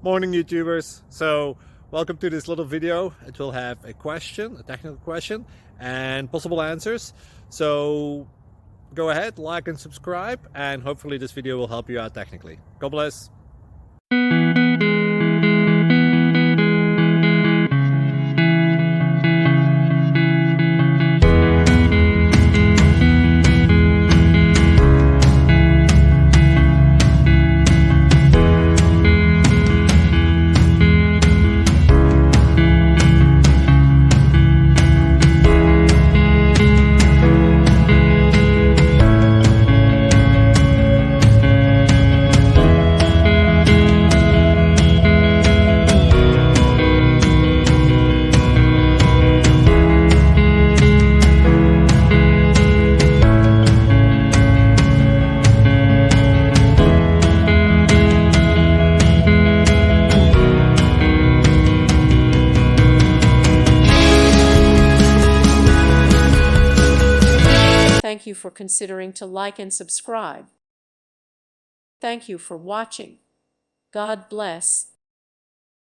Morning YouTubers. So welcome to this little video. It will have a question, a technical question, and possible answers. So go ahead, like and subscribe, and hopefully this video will help you out technically. God bless. Thank you for considering to like and subscribe. Thank you for watching. God bless.